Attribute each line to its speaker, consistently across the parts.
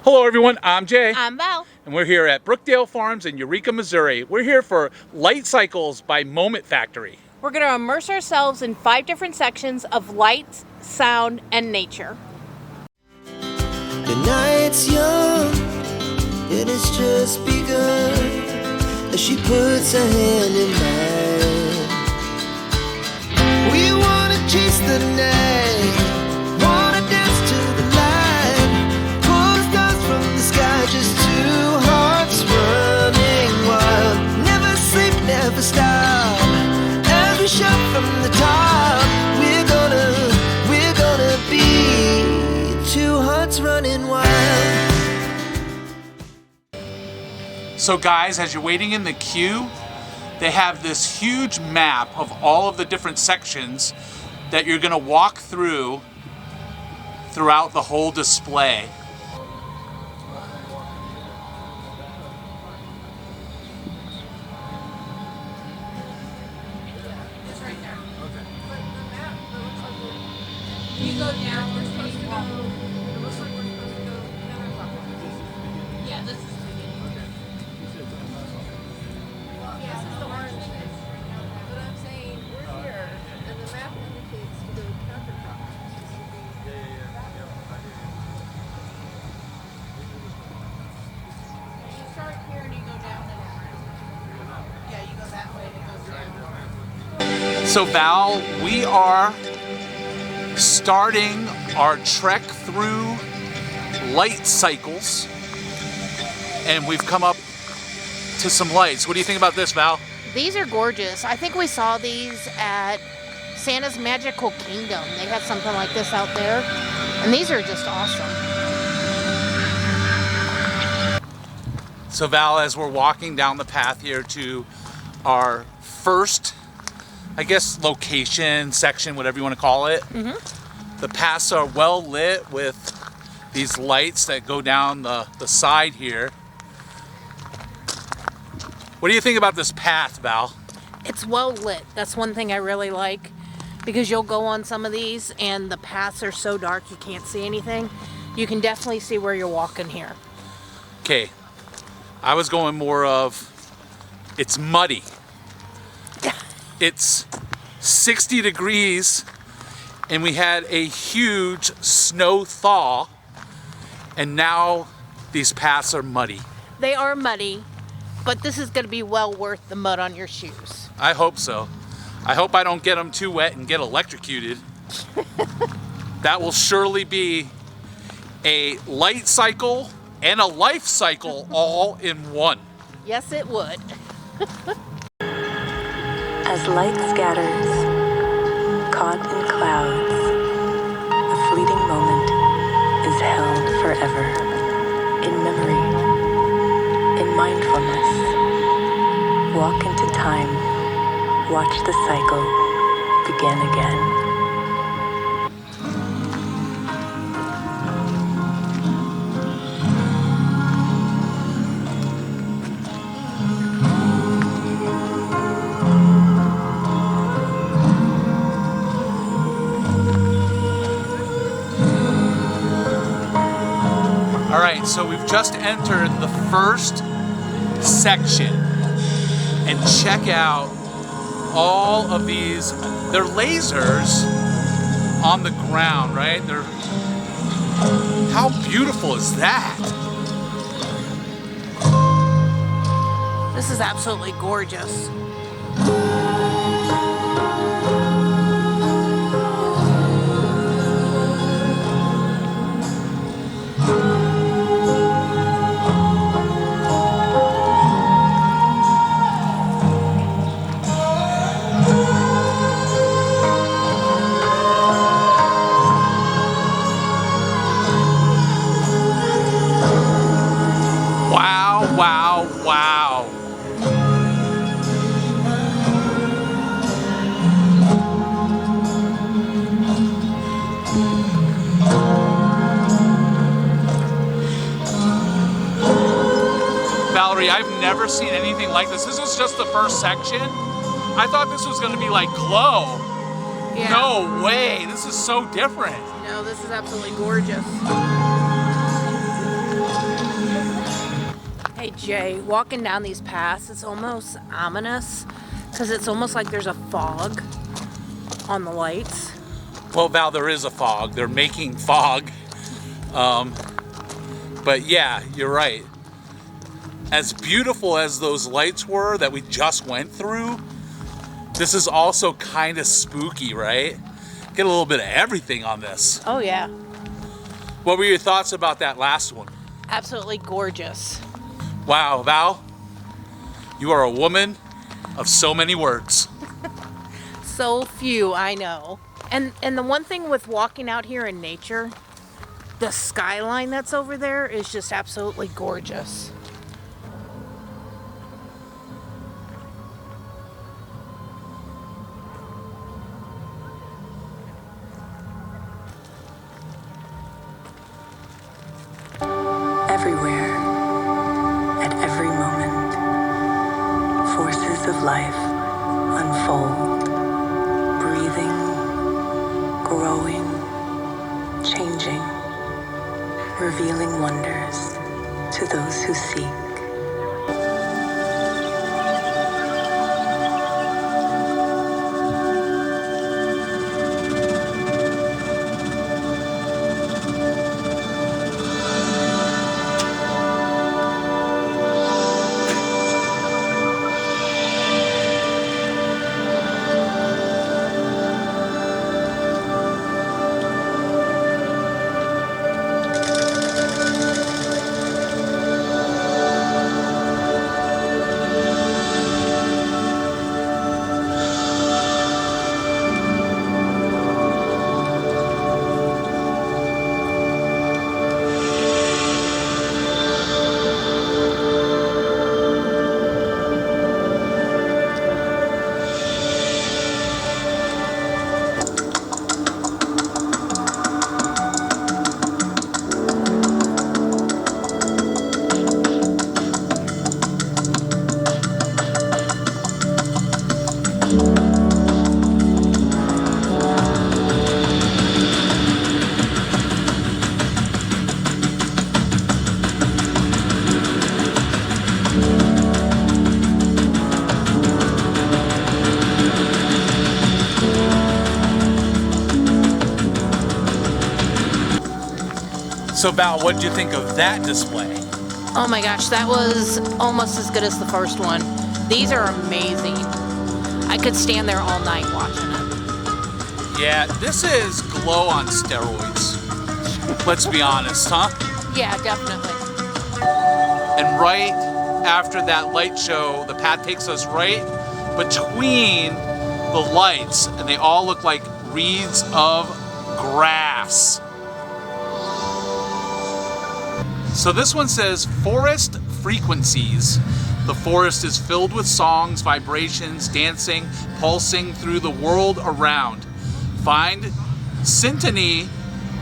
Speaker 1: Hello everyone, I'm Jay.
Speaker 2: I'm Val.
Speaker 1: And we're here at Brookdale Farms in Eureka, Missouri. We're here for Light Cycles by Moment Factory.
Speaker 2: We're going to immerse ourselves in 5 different sections of light, sound, and nature.
Speaker 3: The night's young, it has just begun, as she puts her hand in mine. We wanna chase the night, wanna dance to the light, pull stars from the sky, just 2 hearts running wild. Never sleep, never stop, as we shout from the top. We're gonna be 2 hearts running wild.
Speaker 1: So guys, as you're waiting in the queue, they have this huge map of all of the different sections that you're gonna walk through throughout the whole display.
Speaker 2: It's right there. Okay. But the map, it looks like you go down, we're supposed to go. It looks like we're supposed to go counterclockwise. Yeah, this is the beginning. Okay. Yeah, this is the orange thing. But I'm saying we're here, and the map indicates to go counterclockwise. You start here and you go down and around. Yeah, you go that way and it goes down.
Speaker 1: So Val, we are starting our trek through light cycles, and we've come up to some lights. What do you think about this, Val?
Speaker 2: These are gorgeous. I think we saw these at Santa's Magical Kingdom. They have something like this out there, and these are just awesome.
Speaker 1: So Val, as we're walking down the path here to our first, I guess, location, section, whatever you want to call it, the paths are well lit with these lights that go down the side here. What do you think about this path, Val?
Speaker 2: It's well lit. That's one thing I really like, because you'll go on some of these and the paths are so dark you can't see anything. You can definitely see where you're walking here.
Speaker 1: Okay, I was going more of, it's muddy. It's 60 degrees and we had a huge snow thaw, and now these paths are muddy.
Speaker 2: They are muddy, but this is going to be well worth the mud on your shoes.
Speaker 1: I hope so. I hope I don't get them too wet and get electrocuted. That will surely be a light cycle and a life cycle all in one.
Speaker 2: Yes, it would.
Speaker 4: As light scatters, caught in clouds, a fleeting moment is held forever, in memory, in mindfulness. Walk into time, watch the cycle begin again.
Speaker 1: All right, so we've just entered the first section, and check out all of these. They're lasers on the ground, right? How beautiful is that?
Speaker 2: This is absolutely gorgeous.
Speaker 1: Wow, wow. Valerie, I've never seen anything like this. This is just the first section. I thought this was going to be like glow.
Speaker 2: Yeah.
Speaker 1: No way. This is so different.
Speaker 2: No, this is absolutely gorgeous. Hey Jay, walking down these paths, it's almost ominous because it's almost like there's a fog on the lights.
Speaker 1: Well, Val, there is a fog. They're making fog. But yeah, you're right. As beautiful as those lights were that we just went through, this is also kind of spooky, right? Get a little bit of everything on this.
Speaker 2: Oh yeah,
Speaker 1: What were your thoughts about that last one?
Speaker 2: absolutely gorgeous.
Speaker 1: Wow, Val, you are a woman of so many words.
Speaker 2: So few, I know. And the one thing with walking out here in nature, the skyline that's over there is just absolutely gorgeous.
Speaker 4: Everywhere, at every moment, forces of life unfold, breathing, growing, changing, revealing wonders to those who seek.
Speaker 1: So Val, what did you think of that display?
Speaker 2: Oh my gosh, that was almost as good as the first one. These are amazing. I could stand there all night watching it.
Speaker 1: Yeah, this is glow on steroids. Let's be honest, huh?
Speaker 2: Yeah, definitely.
Speaker 1: And right after that light show, the path takes us right between the lights, and they all look like reeds of grass. So this one says forest frequencies. The forest is filled with songs, vibrations, dancing, pulsing through the world around. Find syntony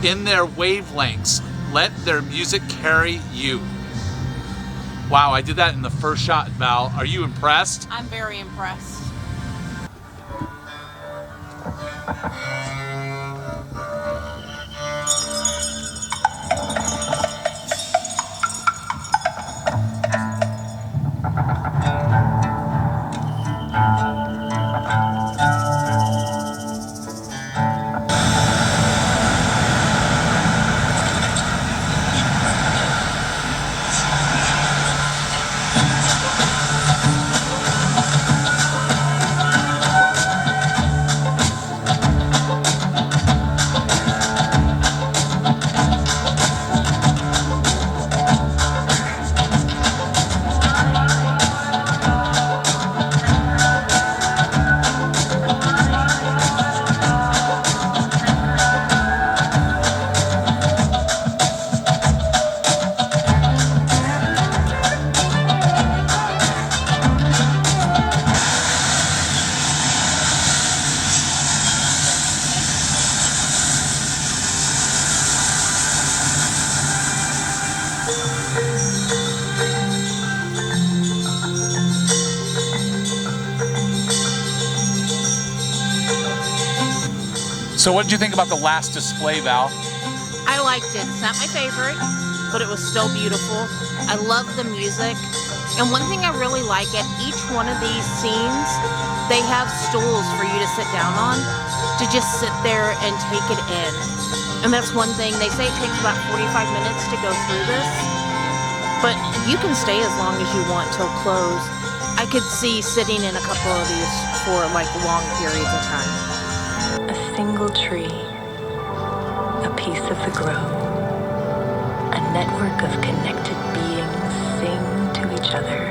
Speaker 1: in their wavelengths. Let their music carry you. Wow, I did that in the first shot, Val. Are you impressed?
Speaker 2: I'm very impressed.
Speaker 1: So what did you think about the last display, Val?
Speaker 2: I liked it. It's not my favorite, but it was still beautiful. I love the music. And one thing I really like, at each one of these scenes, they have stools for you to sit down on, to just sit there and take it in. And that's one thing. They say it takes about 45 minutes to go through this, but you can stay as long as you want till close. I could see sitting in a couple of these for like long periods of time.
Speaker 4: A single tree, a piece of the grove, a network of connected beings sing to each other,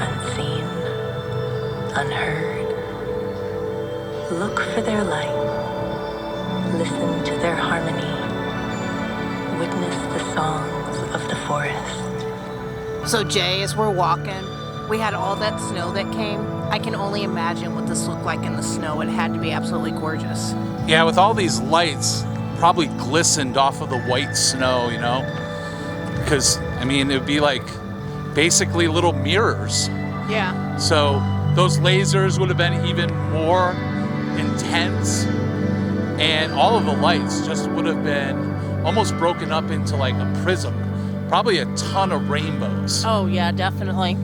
Speaker 4: unseen, unheard. Look for their light, listen to their harmony, witness the songs of the forest.
Speaker 2: So Jay, as we're walking, we had all that snow that came. I can only imagine what this looked like in the snow. It had to be absolutely gorgeous.
Speaker 1: Yeah, with all these lights probably glistened off of the white snow, you know? Because, I mean, it would be like basically little mirrors.
Speaker 2: Yeah.
Speaker 1: So those lasers would have been even more intense, and all of the lights just would have been almost broken up into like a prism. Probably a ton of rainbows.
Speaker 2: Oh yeah, definitely.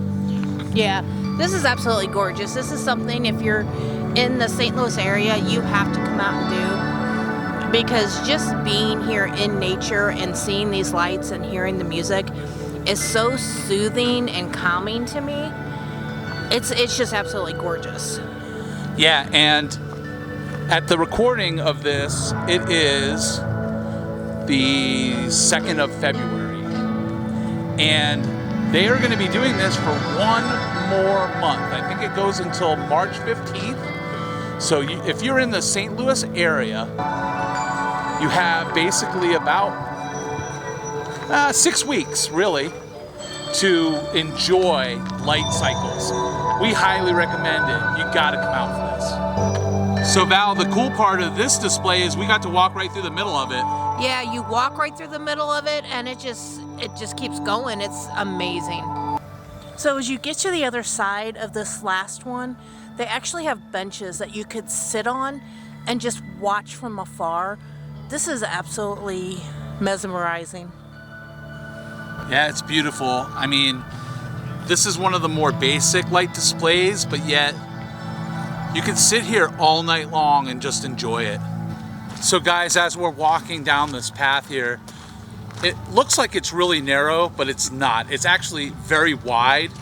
Speaker 2: Yeah, this is absolutely gorgeous. This is something, if you're in the St. Louis area, you have to come out and do, because just being here in nature and seeing these lights and hearing the music is so soothing and calming to me. It's just absolutely gorgeous.
Speaker 1: Yeah, and at the recording of this, it is the 2nd of February. And they are going to be doing this for one more month. I think it goes until March 15th. So if you're in the St. Louis area, you have basically about 6 weeks, really, to enjoy light cycles. We highly recommend it. You got to come out for this. So Val, the cool part of this display is we got to walk right through the middle of it.
Speaker 2: Yeah, you walk right through the middle of it, and it just keeps going. It's amazing. So as you get to the other side of this last one, they actually have benches that you could sit on and just watch from afar. This is absolutely mesmerizing.
Speaker 1: Yeah, it's beautiful. I mean, this is one of the more basic light displays, but yet you can sit here all night long and just enjoy it. So guys, as we're walking down this path here, it looks like it's really narrow, but it's not. It's actually very wide.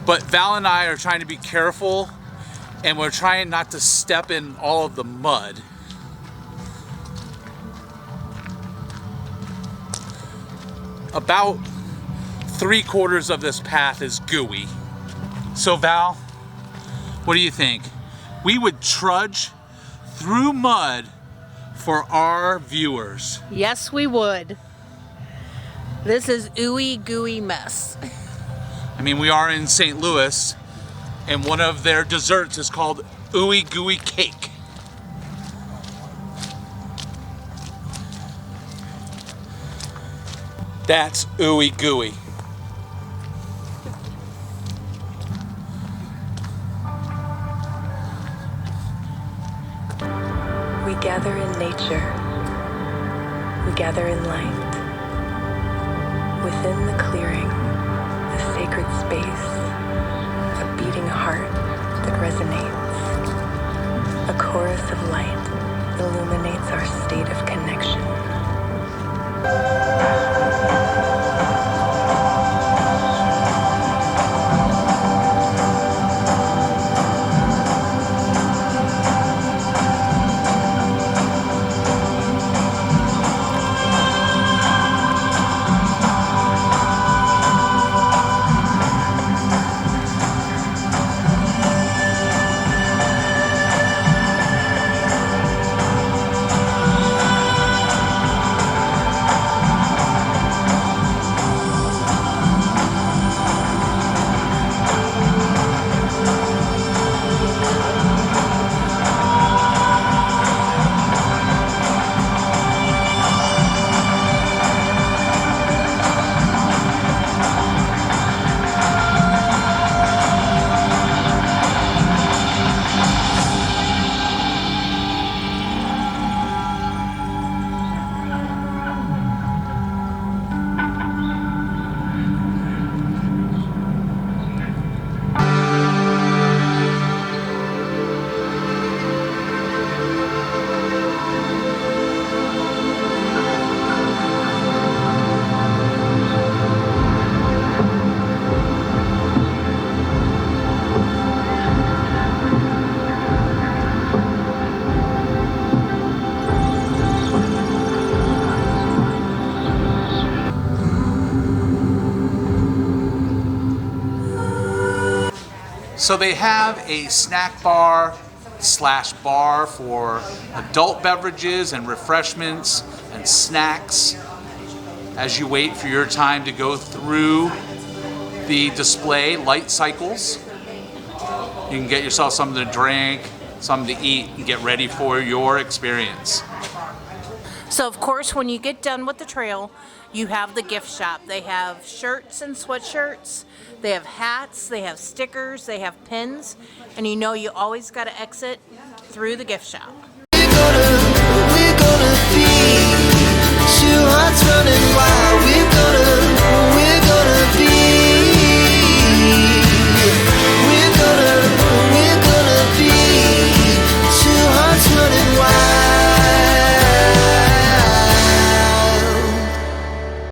Speaker 1: But Val and I are trying to be careful, and we're trying not to step in all of the mud. About 3/4 of this path is gooey. So Val, what do you think? We would trudge through mud for our viewers.
Speaker 2: Yes, we would. This is ooey gooey mess.
Speaker 1: I mean, we are in St. Louis, and one of their desserts is called ooey gooey cake. That's ooey gooey.
Speaker 4: We gather in nature. We gather in light. Within the clearing, a sacred space, a beating heart that resonates. A chorus of light illuminates our state of connection.
Speaker 1: So they have a snack bar / bar for adult beverages and refreshments and snacks as you wait for your time to go through the display light cycles. You can get yourself something to drink, something to eat, and get ready for your experience.
Speaker 2: So of course, when you get done with the trail, you have the gift shop. They have shirts and sweatshirts, they have hats, they have stickers, they have pins, and you know you always got to exit through the gift shop.